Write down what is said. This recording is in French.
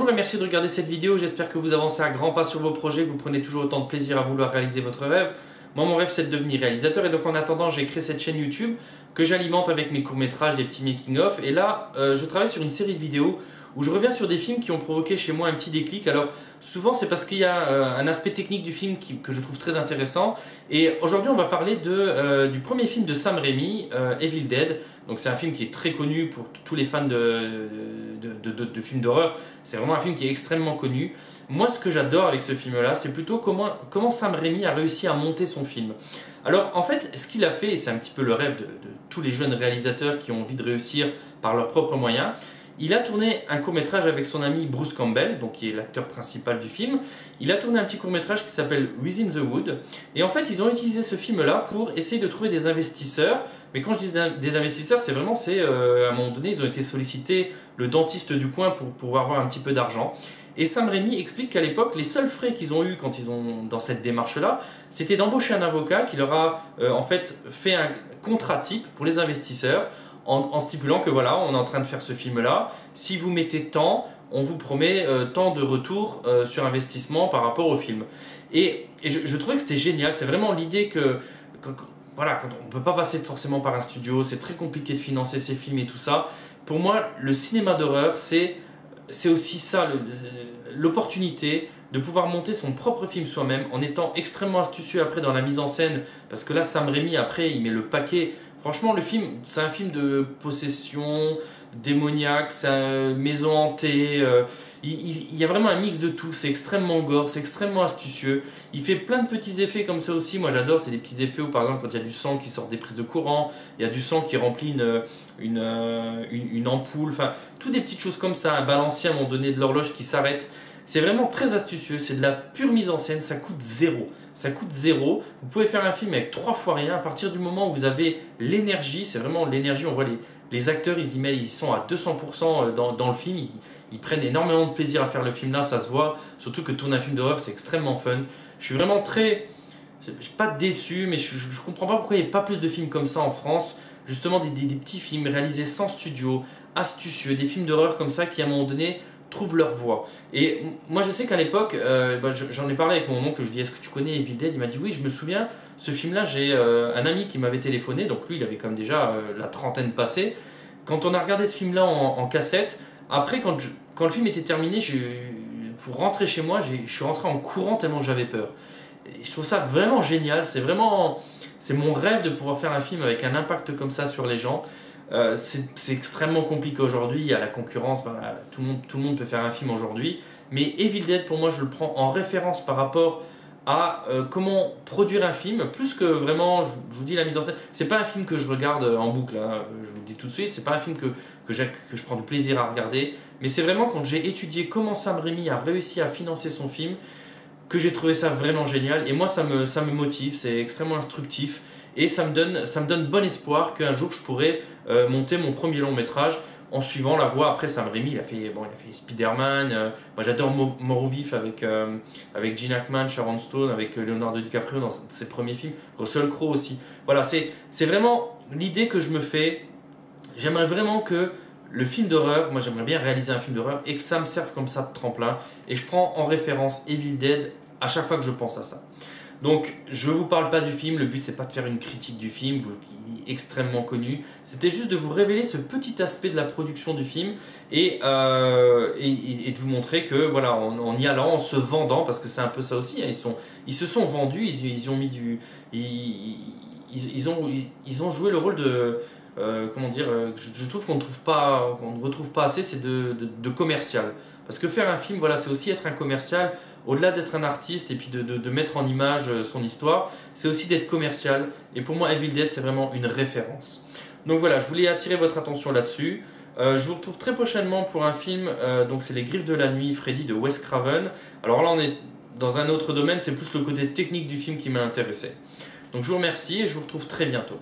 Bonjour et merci de regarder cette vidéo, j'espère que vous avancez à grands pas sur vos projets, que vous prenez toujours autant de plaisir à vouloir réaliser votre rêve. Moi mon rêve c'est de devenir réalisateur et donc en attendant j'ai créé cette chaîne YouTube que j'alimente avec mes courts-métrages, des petits making-of et là je travaille sur une série de vidéos où je reviens sur des films qui ont provoqué chez moi un petit déclic. Alors souvent c'est parce qu'il y a un aspect technique du film que je trouve très intéressant et aujourd'hui on va parler du premier film de Sam Raimi, Evil Dead. Donc c'est un film qui est très connu pour tous les fans de films d'horreur, c'est vraiment un film qui est extrêmement connu. Moi ce que j'adore avec ce film là c'est plutôt comment Sam Raimi a réussi à monter son film. Alors en fait ce qu'il a fait, et c'est un petit peu le rêve de tous les jeunes réalisateurs qui ont envie de réussir par leurs propres moyens, il a tourné un court-métrage avec son ami Bruce Campbell, donc qui est l'acteur principal du film. Il a tourné un petit court-métrage qui s'appelle Within the Wood. Et en fait, ils ont utilisé ce film-là pour essayer de trouver des investisseurs. Mais quand je dis des investisseurs, c'est vraiment, à un moment donné, ils ont été sollicités le dentiste du coin pour pouvoir avoir un petit peu d'argent. Et Sam Raimi explique qu'à l'époque, les seuls frais qu'ils ont eu quand ils ont dans cette démarche-là, c'était d'embaucher un avocat qui leur a en fait un contrat type pour les investisseurs. En stipulant que voilà, on est en train de faire ce film-là, si vous mettez tant, on vous promet tant de retour sur investissement par rapport au film. Et je trouvais que c'était génial, c'est vraiment l'idée voilà, quand on ne peut pas passer forcément par un studio, c'est très compliqué de financer ces films et tout ça. Pour moi, le cinéma d'horreur, c'est aussi ça, l'opportunité de pouvoir monter son propre film soi-même en étant extrêmement astucieux après dans la mise en scène, parce que là Sam Raimi après il met le paquet. Franchement le film c'est un film de possession démoniaque, c'est une maison hantée, il y a vraiment un mix de tout, c'est extrêmement gore, c'est extrêmement astucieux, il fait plein de petits effets comme ça aussi, moi j'adore, c'est des petits effets où par exemple quand il y a du sang qui sort des prises de courant, il y a du sang qui remplit une ampoule, enfin toutes des petites choses comme ça, un balancier à un moment donné de l'horloge qui s'arrête. C'est vraiment très astucieux, c'est de la pure mise en scène, ça coûte zéro. Ça coûte zéro. Vous pouvez faire un film avec 3 fois rien. À partir du moment où vous avez l'énergie, c'est vraiment l'énergie, on voit les acteurs, ils sont à 200% dans le film. Ils prennent énormément de plaisir à faire le film là, ça se voit. Surtout que tourner un film d'horreur, c'est extrêmement fun. Je suis vraiment je suis pas déçu, mais je comprends pas pourquoi il n'y a pas plus de films comme ça en France. Justement des petits films réalisés sans studio, astucieux, des films d'horreur comme ça qui à un moment donné trouvent leur voie. Et moi je sais qu'à l'époque, j'en ai parlé avec mon oncle, je lui ai dit est-ce que tu connais Evil Dead? Il m'a dit oui, je me souviens, ce film là, j'ai un ami qui m'avait téléphoné, donc lui il avait comme déjà la trentaine passée. Quand on a regardé ce film là en cassette, après quand le film était terminé, pour rentrer chez moi, je suis rentré en courant tellement j'avais peur. Et je trouve ça vraiment génial, c'est mon rêve de pouvoir faire un film avec un impact comme ça sur les gens. C'est extrêmement compliqué aujourd'hui, il y a la concurrence, tout le monde peut faire un film aujourd'hui, mais Evil Dead pour moi je le prends en référence par rapport à comment produire un film, plus que vraiment, je vous dis la mise en scène, c'est pas un film que je regarde en boucle, hein, je vous le dis tout de suite, c'est pas un film que je prends du plaisir à regarder, mais c'est vraiment quand j'ai étudié comment Sam Raimi a réussi à financer son film, que j'ai trouvé ça vraiment génial, et moi ça me motive, c'est extrêmement instructif. Et ça me donne bon espoir qu'un jour je pourrai monter mon premier long métrage en suivant la voie. Après Sam Raimi, il a fait Spider-Man, moi j'adore Mort ou Vif avec Gene Hackman, Sharon Stone, avec Leonardo DiCaprio dans ses premiers films, Russell Crowe aussi. Voilà, c'est vraiment l'idée que je me fais. J'aimerais vraiment que le film d'horreur, moi j'aimerais bien réaliser un film d'horreur et que ça me serve comme ça de tremplin. Et je prends en référence Evil Dead à chaque fois que je pense à ça. Donc je ne vous parle pas du film, le but c'est pas de faire une critique du film, il est extrêmement connu. C'était juste de vous révéler ce petit aspect de la production du film et de vous montrer que voilà, en y allant, en se vendant, parce que c'est un peu ça aussi, hein, ils se sont vendus, ils ont mis ils ont joué le rôle de comment dire, je trouve qu'on ne retrouve pas assez, c'est de commercial. Parce que faire un film, voilà, c'est aussi être un commercial, au-delà d'être un artiste et puis de mettre en image son histoire, c'est aussi d'être commercial. Et pour moi, Evil Dead, c'est vraiment une référence. Donc voilà, je voulais attirer votre attention là-dessus. Je vous retrouve très prochainement pour un film, donc c'est Les Griffes de la Nuit, Freddy de Wes Craven. Alors là, on est dans un autre domaine, c'est plus le côté technique du film qui m'a intéressé. Donc je vous remercie et je vous retrouve très bientôt.